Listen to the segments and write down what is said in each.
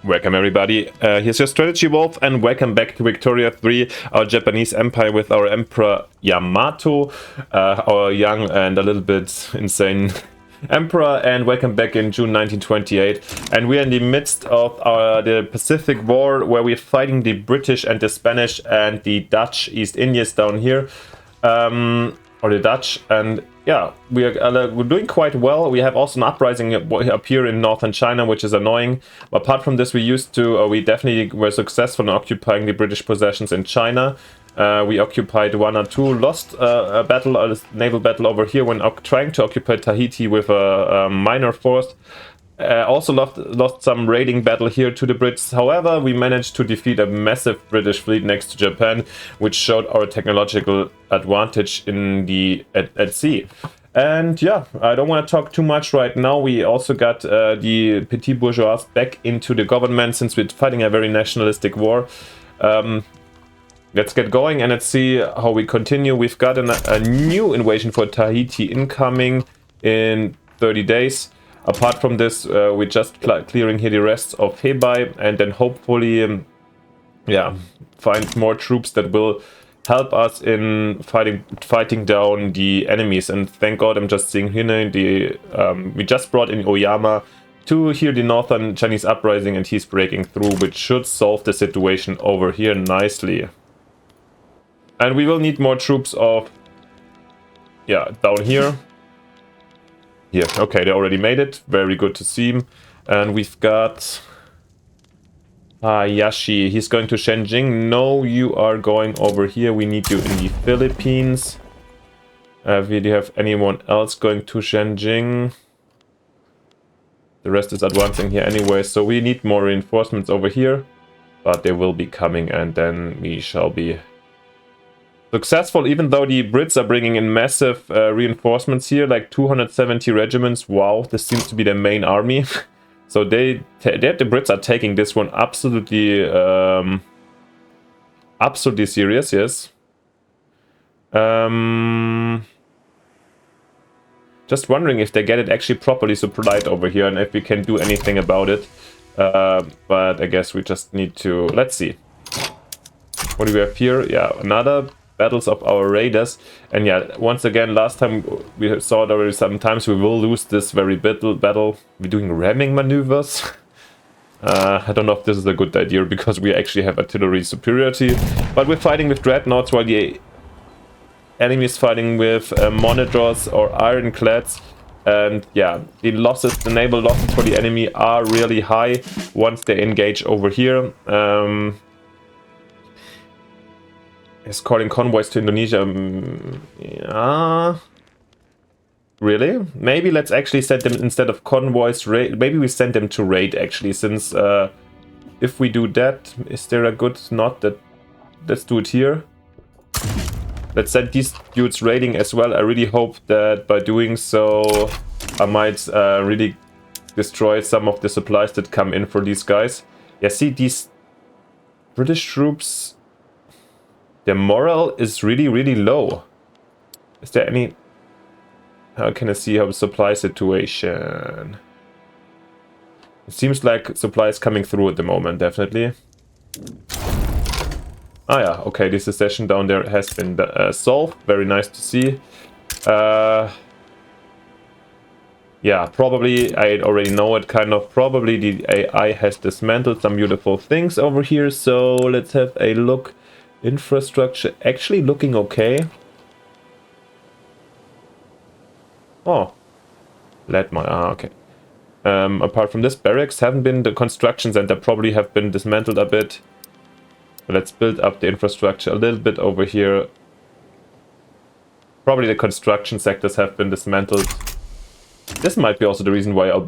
Welcome everybody, here's your Strategy Wolf and welcome back to Victoria 3, our Japanese empire with our Emperor Yamato, our young and a little bit insane emperor, and welcome back in June 1928. And we are in the midst of the Pacific War, where we're fighting the British and the Spanish and the Dutch East Indies down here, or the Dutch, and yeah, we're doing quite well. We have also an uprising up here in northern China, which is annoying. But apart from this, we definitely were successful in occupying the British possessions in China. We occupied one or two, lost a naval battle over here when trying to occupy Tahiti with a minor force. Also lost some raiding battle here to the Brits. However, we managed to defeat a massive British fleet next to Japan, which showed our technological advantage at sea. And yeah, I don't want to talk too much right now. We also got the petit bourgeois back into the government since we're fighting a very nationalistic war. Let's get going and let's see how we continue. We've got a new invasion for Tahiti incoming in 30 days. Apart from this, we're just clearing here the rest of Hebei, and then hopefully, find more troops that will help us in fighting down the enemies. And thank God, I'm just seeing here we just brought in Oyama to hear the northern Chinese uprising, and he's breaking through, which should solve the situation over here nicely. And we will need more troops down here. Yeah, okay, they already made it. Very good to see him. And we've got Yashi. He's going to Shenzhen. No, you are going over here. We need you in the Philippines. Do you have anyone else going to Shenzhen? The rest is advancing here anyway, so we need more reinforcements over here. But they will be coming, and then we shall be successful, even though the Brits are bringing in massive reinforcements here, like 270 regiments. Wow, this seems to be their main army. So the Brits are taking this one absolutely, absolutely serious. Yes. Just wondering if they get it actually properly supplied over here, and if we can do anything about it. But I guess we just need to. Let's see. What do we have here? Yeah, another battles of our raiders, and yeah, once again, last time we saw it already, sometimes we will lose this very battle. We're doing ramming maneuvers. I don't know if this is a good idea, because we actually have artillery superiority, but we're fighting with dreadnoughts while the enemy is fighting with monitors or ironclads. And yeah, the naval losses for the enemy are really high once they engage over here. Escorting convoys to Indonesia. Yeah. Really? Maybe let's actually send them, instead of convoys, maybe we send them to raid, actually, since if we do that, is there a good knot that... Let's do it here. Let's send these dudes raiding as well. I really hope that by doing so, I might really destroy some of the supplies that come in for these guys. Yeah, see, these British troops... Their morale is really, really low. Is there any... How can I see how supply situation? It seems like supply is coming through at the moment, definitely. Ah yeah, okay, the secession down there has been solved. Very nice to see. Yeah, probably, I already know it, kind of. Probably the AI has dismantled some beautiful things over here, so let's have a look. Infrastructure actually looking okay. Oh, okay. Apart from this, barracks haven't been, the construction center probably have been dismantled a bit. But let's build up the infrastructure a little bit over here. Probably the construction sectors have been dismantled. This might be also the reason why our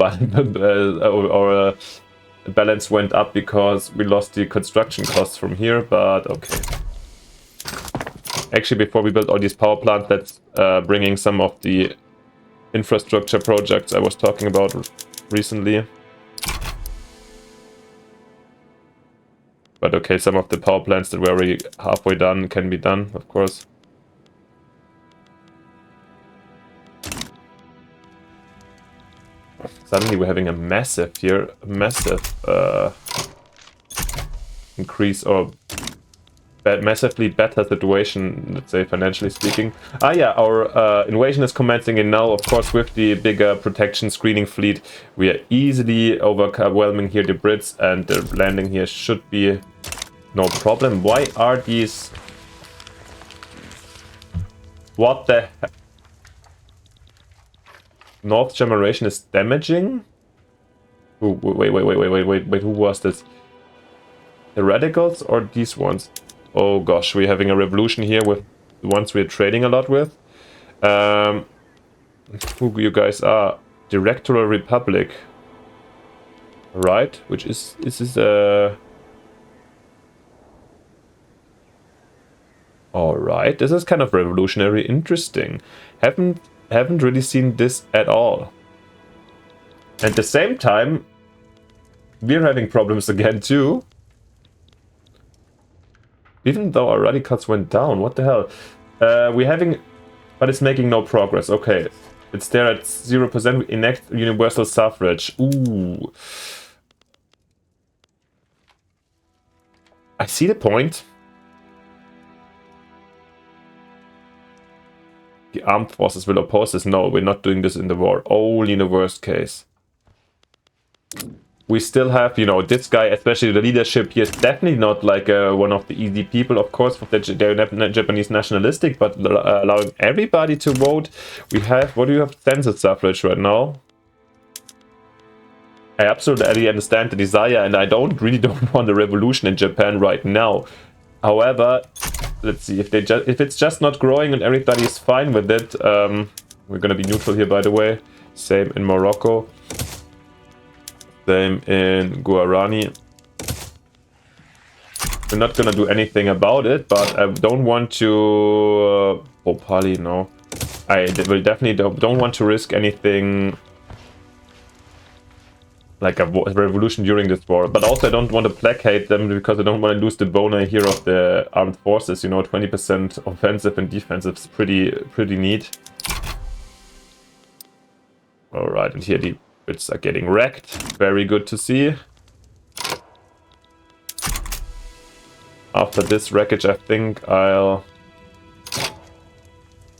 balance went up, because we lost the construction costs from here, but okay. Actually, before we build all these power plants, let's bring in some of the infrastructure projects I was talking about recently. But okay, some of the power plants that were already halfway done can be done, of course. Suddenly we're having a massive increase or massively better situation, let's say financially speaking. Ah yeah, our invasion is commencing in now, of course with the bigger protection screening fleet. We are easily overwhelming here the Brits, and the landing here should be no problem. Why are these... What the heck? North generation is damaging? Ooh, wait, who was this? The radicals or these ones? Oh gosh, we're having a revolution here with the ones we're trading a lot with. Who you guys are? Directorial Republic. Right, which is... This is Alright, this is kind of revolutionary, interesting. Haven't really seen this at all. At the same time, we're having problems again too. Even though our radicals went down, what the hell? We're having... But it's making no progress, okay. It's there at 0%, enact universal suffrage. Ooh. I see the point. The armed forces will oppose this. No, we're not doing this in the war. Only in the worst case. We still have, you know, this guy, especially the leadership here, is definitely not like one of the easy people, of course, they're Japanese nationalistic, but allowing everybody to vote. We have, what do you have? Census suffrage right now. I absolutely understand the desire, and I really don't want a revolution in Japan right now. However, let's see, if it's just not growing and everybody is fine with it, we're gonna be neutral here, by the way. Same in Morocco. Same in Guarani. We're not gonna do anything about it, but I don't want to... Pali, no. I will definitely don't want to risk anything like a revolution during this war. But also I don't want to placate them because I don't want to lose the boner here of the armed forces. You know, 20% offensive and defensive is pretty neat. Alright, and here the Brits are getting wrecked. Very good to see. After this wreckage, I think I'll...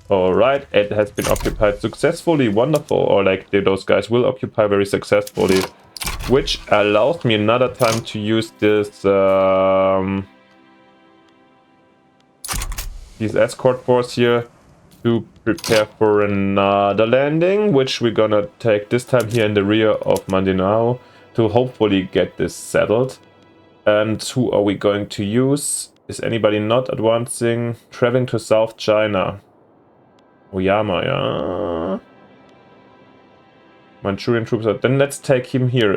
Alright, it has been occupied successfully. Wonderful. Or like those guys will occupy very successfully. Which allows me another time to use this... these escort force here to prepare for another landing, which we're gonna take this time here in the rear of Mandanao to hopefully get this settled. And who are we going to use? Is anybody not advancing? Traveling to South China. Oyama, yeah. Manchurian troops are... Then let's take him here.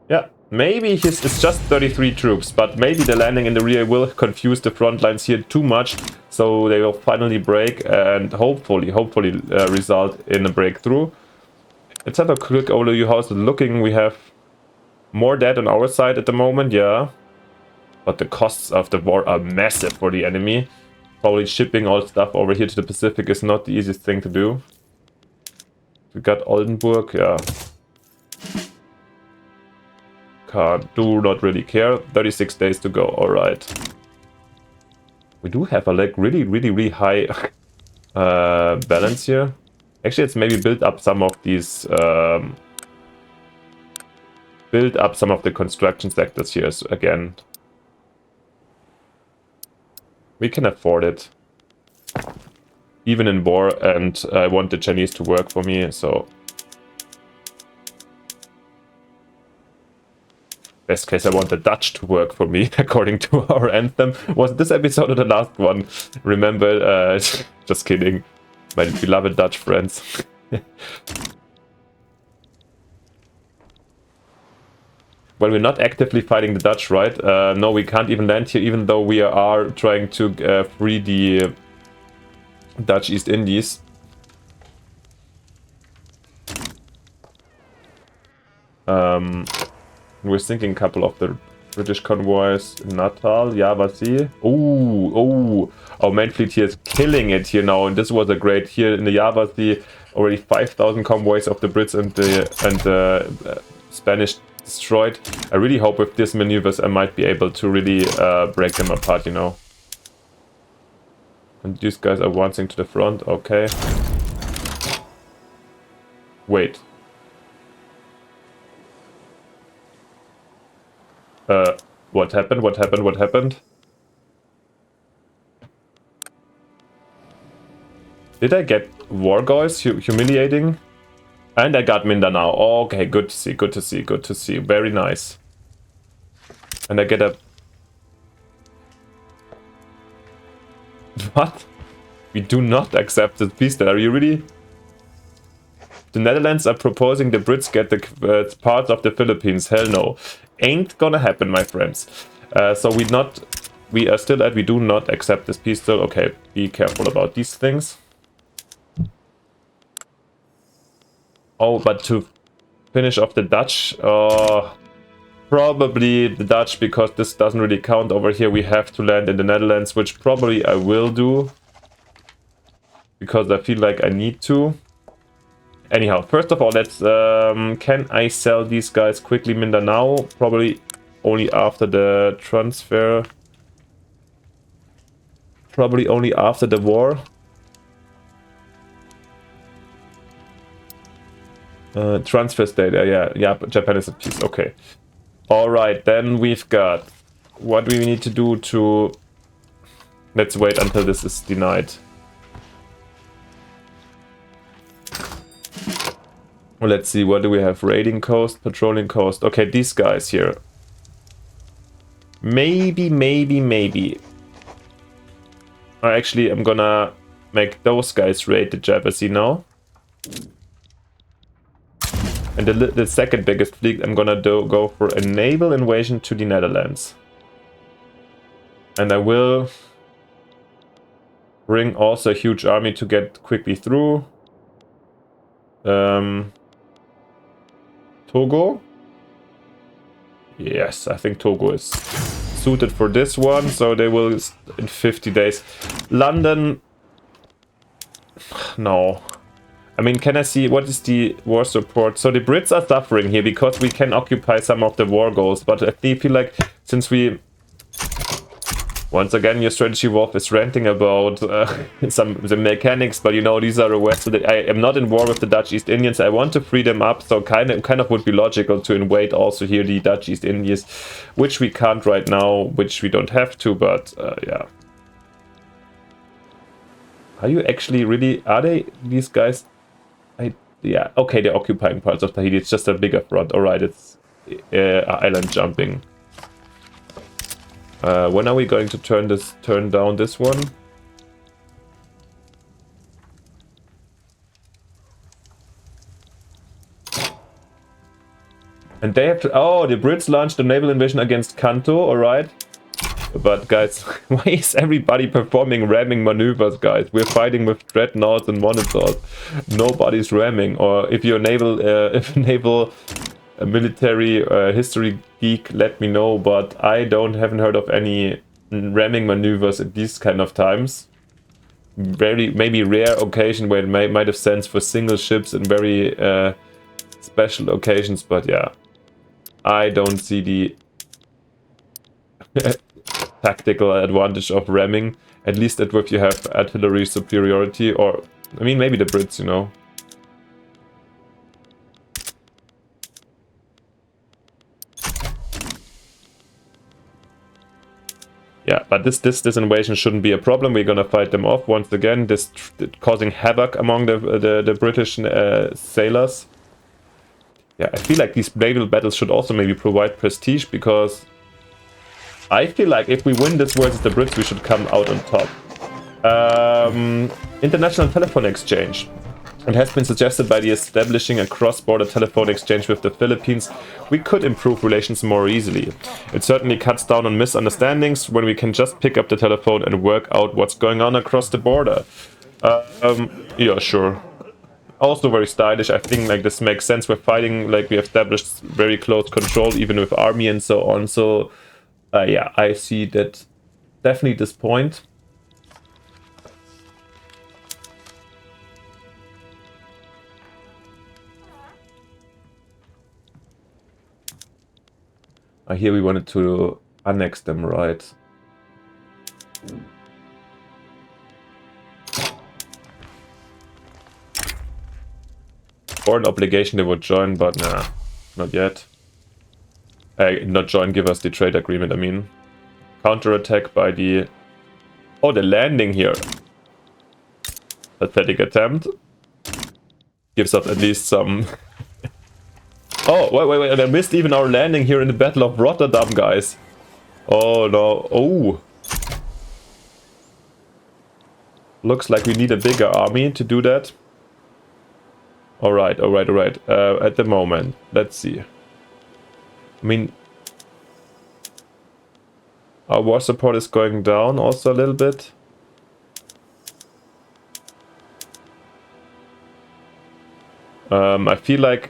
Yeah, maybe it's just 33 troops, but maybe the landing in the rear will confuse the front lines here too much, so they will finally break and hopefully result in a breakthrough. Let's have a quick overview how it's looking. We have more dead on our side at the moment, yeah. But the costs of the war are massive for the enemy. Probably shipping all stuff over here to the Pacific is not the easiest thing to do. We got Oldenburg, yeah. Do not really care. 36 days to go, alright. We do have a like really high balance here. Actually, let's maybe build up some of these... build up some of the construction sectors here again. We can afford it. Even in war, and I want the Chinese to work for me, so... Best case, I want the Dutch to work for me, according to our anthem. Was this episode or the last one? Remember, just kidding. My beloved Dutch friends. Well, we're not actively fighting the Dutch, right? No, we can't even land here, even though we are trying to free the Dutch East Indies. We're sinking a couple of the British convoys. Natal, Java Sea. Oh, our main fleet here is killing it here now, and this was a great here in the Java Sea. Already 5,000 convoys of the Brits and the Spanish destroyed. I really hope with these maneuvers I might be able to really break them apart, you know. And these guys are advancing to the front, okay. Wait. What happened? What happened? What happened? Did I get Wargoys? Humiliating? And I got Mindanao. Okay, good to see, good to see, good to see. Very nice. And I get a... What? We do not accept this peace deal. Are you really... The Netherlands are proposing the Brits get the parts of the Philippines. Hell no. Ain't gonna happen, my friends. So we are still at... We do not accept this peace deal. Okay, be careful about these things. Oh, but to finish off the Dutch, probably the Dutch, because this doesn't really count over here. We have to land in the Netherlands, which probably I will do, because I feel like I need to. Anyhow, first of all, let's... can I sell these guys quickly? Mindanao, probably only after the transfer. Probably only after the war. Transfer state, yeah, Japan is at peace, okay. Alright, then we've got what we need to do to... Let's wait until this is denied. Well, let's see, what do we have? Raiding coast, patrolling coast. Okay, these guys here. Maybe. Actually, I'm gonna make those guys raid the Java, now. And the second biggest fleet, I'm gonna go for a naval invasion to the Netherlands. And I will bring also a huge army to get quickly through. Togo? Yes, I think Togo is suited for this one, so they will in 50 days. London... No. I mean, can I see what is the war support? So the Brits are suffering here because we can occupy some of the war goals, but I feel like since we... Once again, your strategy wolf is ranting about the mechanics, but you know, these are the West. So I am not in war with the Dutch East Indians. I want to free them up, so kind of would be logical to invade also here the Dutch East Indies, which we can't right now, which we don't have to, but yeah. Are you actually really... Are they, these guys... Yeah, okay, they're occupying parts of Tahiti. It's just a bigger front. Alright, it's island jumping. When are we going to turn down this one? And they have to... Oh, the Brits launched a naval invasion against Kanto, alright. But guys, why is everybody performing ramming maneuvers, guys? We're fighting with dreadnoughts and monitors. Nobody's ramming. Or if you're naval military history geek, let me know. But I haven't heard of any ramming maneuvers at these kind of times. Maybe rare occasion where it might have sense for single ships and very special occasions. But yeah, I don't see the tactical advantage of ramming, at least if you have artillery superiority, or I mean maybe the Brits, you know. Yeah, but this invasion shouldn't be a problem. We're gonna fight them off once again. This causing havoc among the British sailors. Yeah, I feel like these naval battles should also maybe provide prestige, because I feel like if we win this versus the Brits, we should come out on top. International telephone exchange. It has been suggested by the establishing a cross-border telephone exchange with the Philippines, we could improve relations more easily. It certainly cuts down on misunderstandings when we can just pick up the telephone and work out what's going on across the border. Yeah, sure. Also very stylish. I think like this makes sense. We're fighting, like we established very close control, even with army and so on. So yeah, I see that definitely this point. Here we wanted to annex them, right? Or an obligation they would join, but nah, not yet. Not join, give us the trade agreement, I mean. Counterattack by the... Oh, the landing here. Pathetic attempt. Gives us at least some... Oh, wait, I missed even our landing here in the Battle of Rotterdam, guys. Oh, no. Oh. Looks like we need a bigger army to do that. Alright. At the moment, let's see. I mean... Our war support is going down also a little bit. I feel like...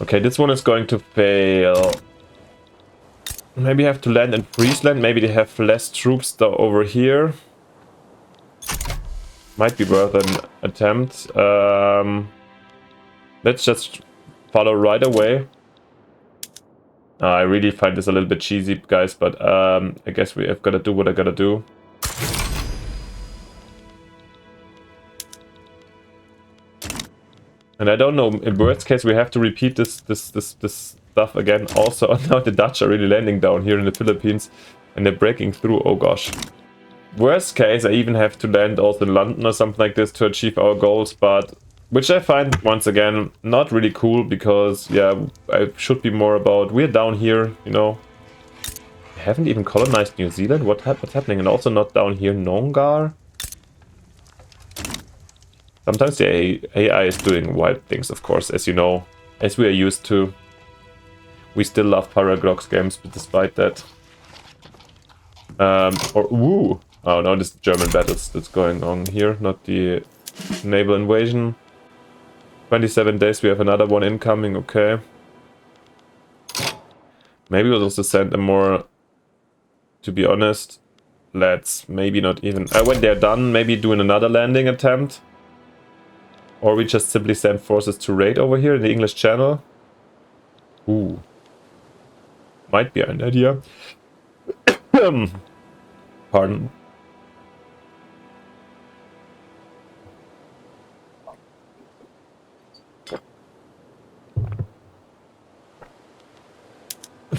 Okay, this one is going to fail. Maybe have to land in Friesland. Maybe they have less troops over here. Might be worth an attempt. Let's just follow right away. I really find this a little bit cheesy, guys, but I guess we have got to do what I gotta do. And I don't know, in worst case we have to repeat this stuff again. Also, now the Dutch are really landing down here in the Philippines and they're breaking through, oh gosh. Worst case, I even have to land also in London or something like this to achieve our goals, but which I find, once again, not really cool because, yeah, I should be more about, we're down here, you know. We haven't even colonized New Zealand, what's happening? And also not down here, Nongar. Sometimes the AI is doing wild things, of course, as you know, as we are used to. We still love Paradox games, but despite that. Ooh! Oh no, this is German battles that's going on here, not the naval invasion. 27 days, we have another one incoming, okay. Maybe we'll also send them more, to be honest. Let's maybe not even... when they're done, maybe doing another landing attempt. Or we just simply send forces to raid over here in the English Channel. Ooh. Might be an idea. Pardon.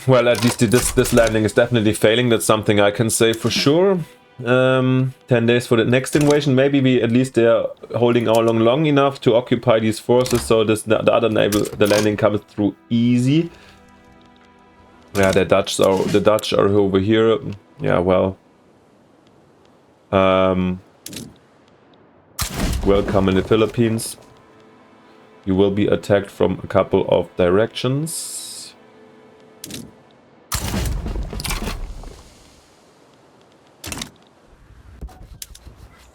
Well, at least this landing is definitely failing. That's something I can say for sure. 10 days for the next invasion. Maybe we at least they're holding on long enough to occupy these forces, so the other naval, the landing comes through easy. Yeah, the Dutch are over here. Yeah, well. Welcome in the Philippines. You will be attacked from a couple of directions.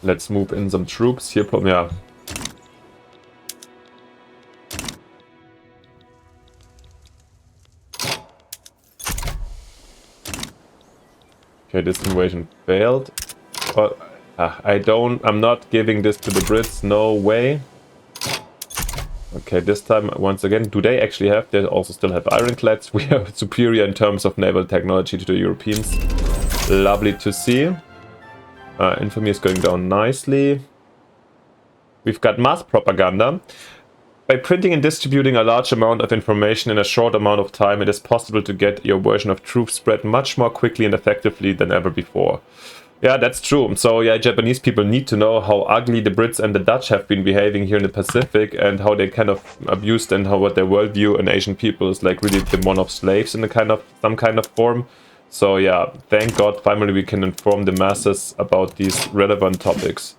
Let's move in some troops here. Yeah. Okay, this invasion failed. But I'm not giving this to the Brits. No way. Okay, this time once again, do they actually have? They also still have ironclads. We are superior in terms of naval technology to the Europeans. Lovely to see. Infamy is going down nicely. We've got mass propaganda. By printing and distributing a large amount of information in a short amount of time, it is possible to get your version of truth spread much more quickly and effectively than ever before. Yeah, that's true. So yeah, Japanese people need to know how ugly the Brits and the Dutch have been behaving here in the Pacific and how they kind of abused and what their worldview and Asian people is like really the one of slaves in some kind of form. So yeah, thank God finally we can inform the masses about these relevant topics.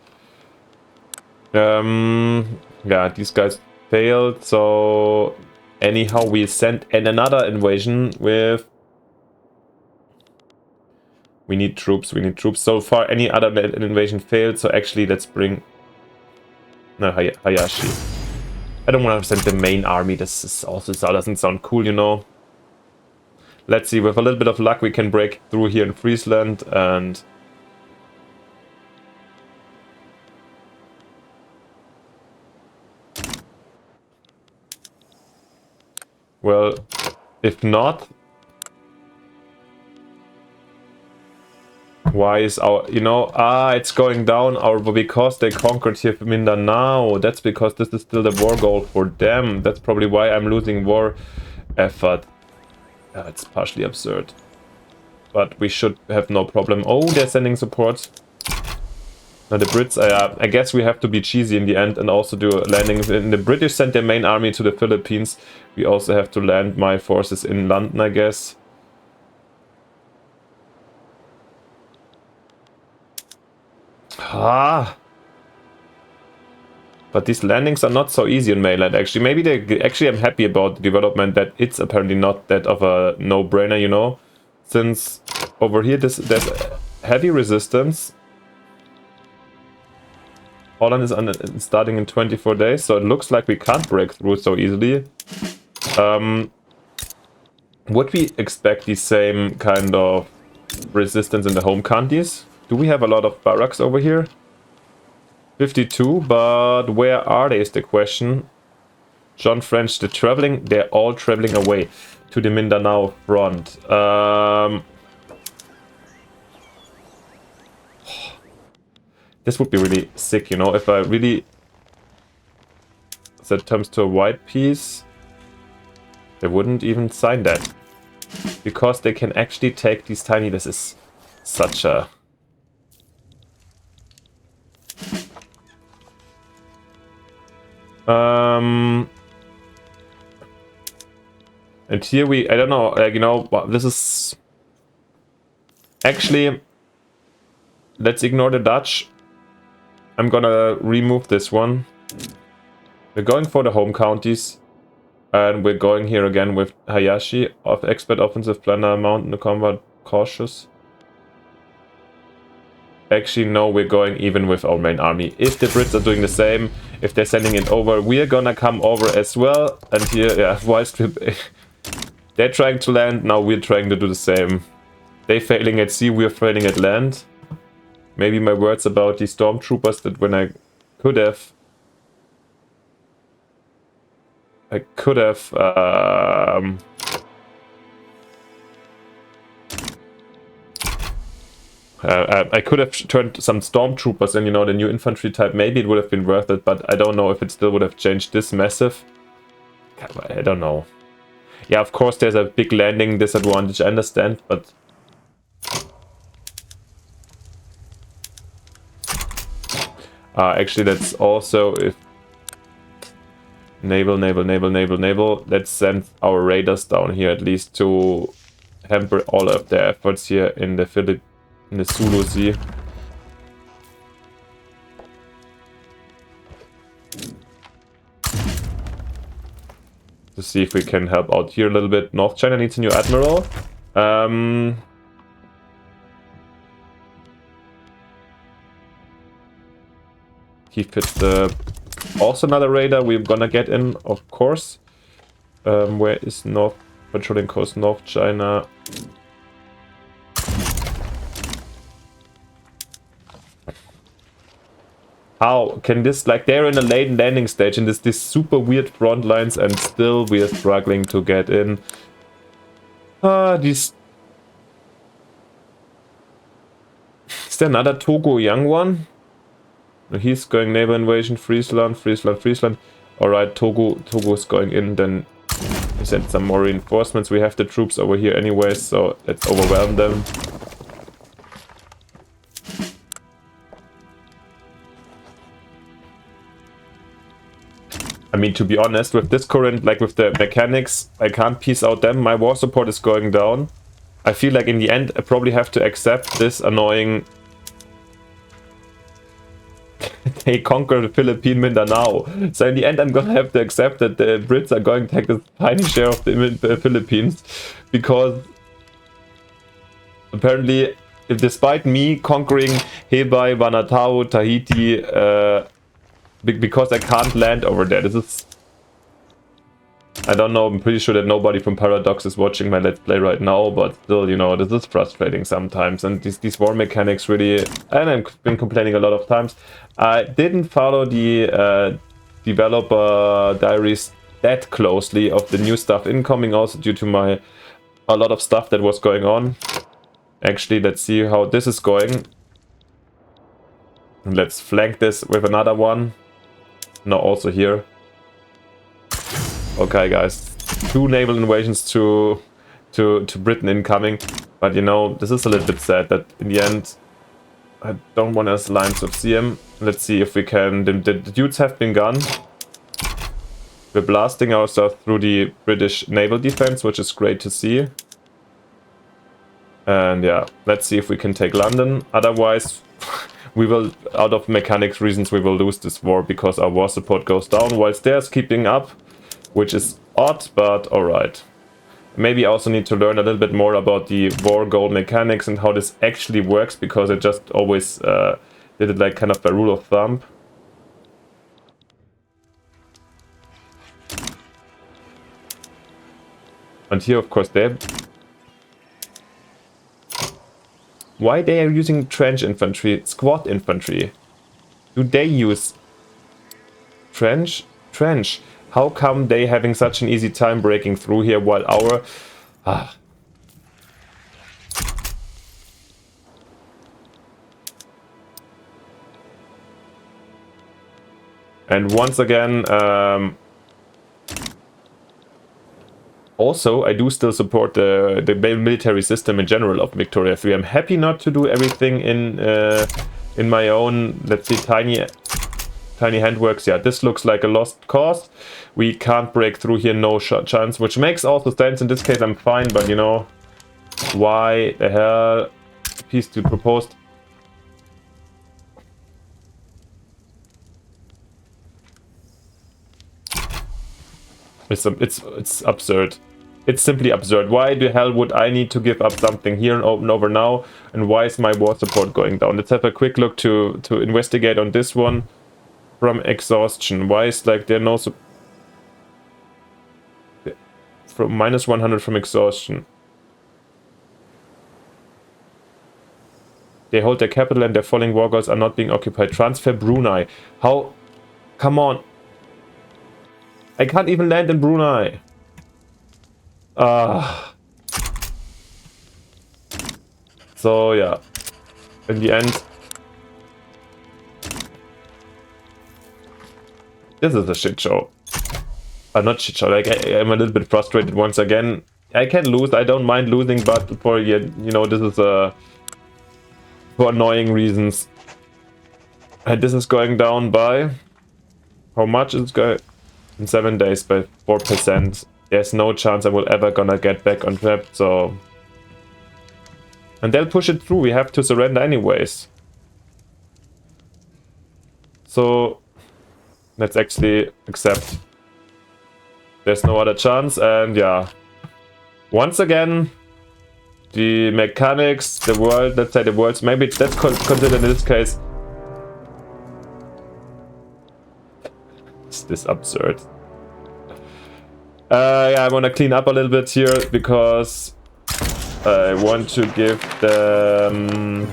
Yeah, these guys failed, so anyhow we sent in another invasion with... We need troops. So far any other invasion failed, so actually let's bring... No, Hayashi. I don't want to send the main army, this is also doesn't sound cool, you know. Let's see, with a little bit of luck we can break through here in Friesland and... Well, if not, why is our, you know, it's going down because they conquered here Mindanao. That's because this is still the war goal for them. That's probably why I'm losing war effort. It's partially absurd. But we should have no problem. Oh, they're sending support. Now the Brits, I guess we have to be cheesy in the end and also do landings. The British sent their main army to the Philippines. We also have to land my forces in London, I guess. But these landings are not so easy in mainland, actually. Maybe I'm happy about the development that it's apparently not that of a no-brainer, you know? Since over here there's heavy resistance. Holland is starting in 24 days, so it looks like we can't break through so easily. Would we expect the same kind of resistance in the home counties? Do we have a lot of barracks over here? 52, but where are they is the question. John French, they're all traveling away to the Mindanao front. This would be really sick, you know, if I really set terms to a white peace. They wouldn't even sign that. Because they can actually take these tiny... This is such a... And here I don't know, like, you know, this is... Actually, let's ignore the Dutch. I'm gonna remove this one. We're going for the home counties. And we're going here again with Hayashi, of expert offensive planner, mountain combat, cautious. Actually, no, we're going even with our main army. If the Brits are doing the same, if they're sending it over, we're gonna come over as well. And here, yeah, why strip? They're trying to land, now we're trying to do the same. They failing at sea, we're failing at land. Maybe my words about the stormtroopers that when I could have I could have turned some stormtroopers in, you know, the new infantry type. Maybe it would have been worth it, but I don't know if it still would have changed this massive. I don't know. Yeah, of course there's a big landing disadvantage, I understand, but actually that's also if Naval. Let's send our raiders down here at least to hamper all of their efforts here in the Sulu Sea. To see if we can help out here a little bit. North China needs a new admiral. He fits the... Also another raider we're gonna get in, of course. Where is North patrolling coast? North China. How can this, like, they're in a late landing stage in this super weird front lines and still we are struggling to get in. Is there another Togo young one? He's going naval invasion, Friesland. Alright, Togo's going in, then we send some more reinforcements. We have the troops over here anyway, so let's overwhelm them. I mean, to be honest, with this current, like with the mechanics, I can't piece out them. My war support is going down. I feel like in the end, I probably have to accept this annoying... They conquer the Philippine Mindanao. So in the end, I'm gonna have to accept that the Brits are going to take this tiny share of the Philippines. Because apparently, despite me conquering Hebei, Vanuatu, Tahiti, because I can't land over there. This is... I don't know, I'm pretty sure that nobody from Paradox is watching my Let's Play right now, but still, you know, this is frustrating sometimes. And these war mechanics really... And I've been complaining a lot of times. I didn't follow the developer diaries that closely of the new stuff incoming, also due to a lot of stuff that was going on. Actually, let's see how this is going. And let's flank this with another one. Now also here. Okay, guys, 2 naval invasions to Britain incoming. But you know, this is a little bit sad that in the end I don't want us lines of CM. Let's see if we can. The dudes have been gone. We're blasting ourselves through the British naval defense, which is great to see. And yeah, let's see if we can take London. Otherwise, we will, out of mechanics reasons, we will lose this war because our war support goes down whilst theirs keeping up, which is odd, but alright. Maybe I also need to learn a little bit more about the war goal mechanics and how this actually works, because I just always did it like kind of by rule of thumb. And here, of course, why they are using trench infantry, squad infantry? Do they use trench? Trench. How come they having such an easy time breaking through here while our... And once again, also, I do still support the military system in general of Victoria 3. I'm happy not to do everything in my own, let's see, tiny handworks. Yeah, this looks like a lost cause. We can't break through here, no chance, which makes also sense. In this case, I'm fine, but you know, why the hell? Peace to proposed. It's absurd. It's simply absurd. Why the hell would I need to give up something here and over now? And why is my war support going down? Let's have a quick look to investigate on this one. From exhaustion. Why is like there no from minus 100 from exhaustion? They hold their capital and their falling war goals are not being occupied. Transfer Brunei. How? Come on. I can't even land in Brunei. So yeah, in the end, this is a shit show. Not shit show. Like I'm a little bit frustrated once again. I can lose. I don't mind losing, but for you know, this is for annoying reasons. And this is going down by how much is it going? In 7 days by 4%. There's no chance I will ever gonna get back on track, so... And they'll push it through, we have to surrender anyways. So... let's actually accept. There's no other chance, and yeah. Once again, the mechanics, the world, let's say the worlds, maybe let's consider in this case... Is this absurd? Yeah, I want to clean up a little bit here because I want to give them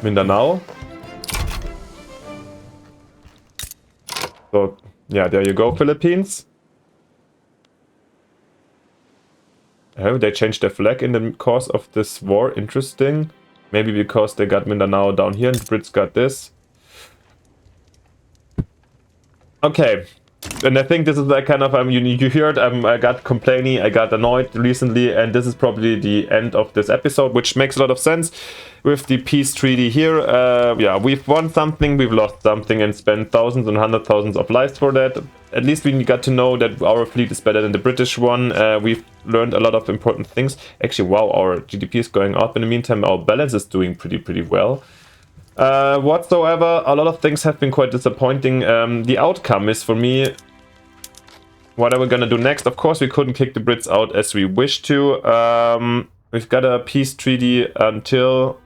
Mindanao. So yeah, there you go, Philippines. Oh, they changed their flag in the course of this war. Interesting. Maybe because they got Mindanao down here and the Brits got this. Okay, and I think this is that kind of, you heard, I got complaining, I got annoyed recently, and this is probably the end of this episode, which makes a lot of sense with the peace treaty here. Yeah, we've won something, we've lost something, and spent thousands and hundred thousands of lives for that. At least we got to know that our fleet is better than the British one. We've learned a lot of important things. Actually, wow, our GDP is going up. In the meantime, our balance is doing pretty well. Whatsoever, a lot of things have been quite disappointing. The outcome is, for me, what are we gonna do next? Of course, we couldn't kick the Brits out as we wish to. We've got a peace treaty until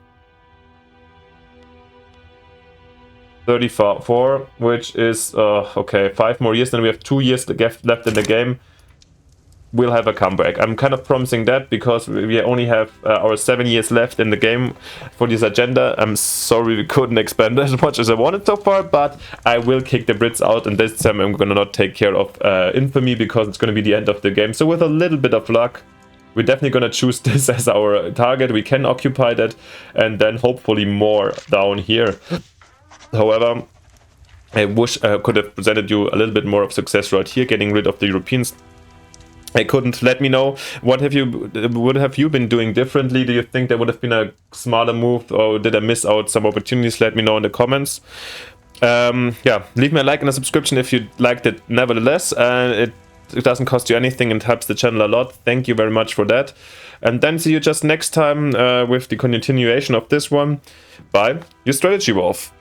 34, which is, okay, 5 more years, then we have 2 years left in the game. we'll have a comeback. I'm kind of promising that because we only have our 7 years left in the game for this agenda. I'm sorry we couldn't expand as much as I wanted so far, but I will kick the Brits out, and this time I'm gonna not take care of infamy because it's gonna be the end of the game. So with a little bit of luck, we're definitely gonna choose this as our target. We can occupy that, and then hopefully more down here. However, I wish I could have presented you a little bit more of success right here, getting rid of the Europeans. I couldn't. Let me know, what have you been doing differently? Do you think there would have been a smarter move, or did I miss out some opportunities? Let me know in the comments. Yeah, leave me a like and a subscription if you liked it nevertheless. It doesn't cost you anything and helps the channel a lot. Thank you very much for that. And then see you just next time with the continuation of this one. Bye, your strategy wolf.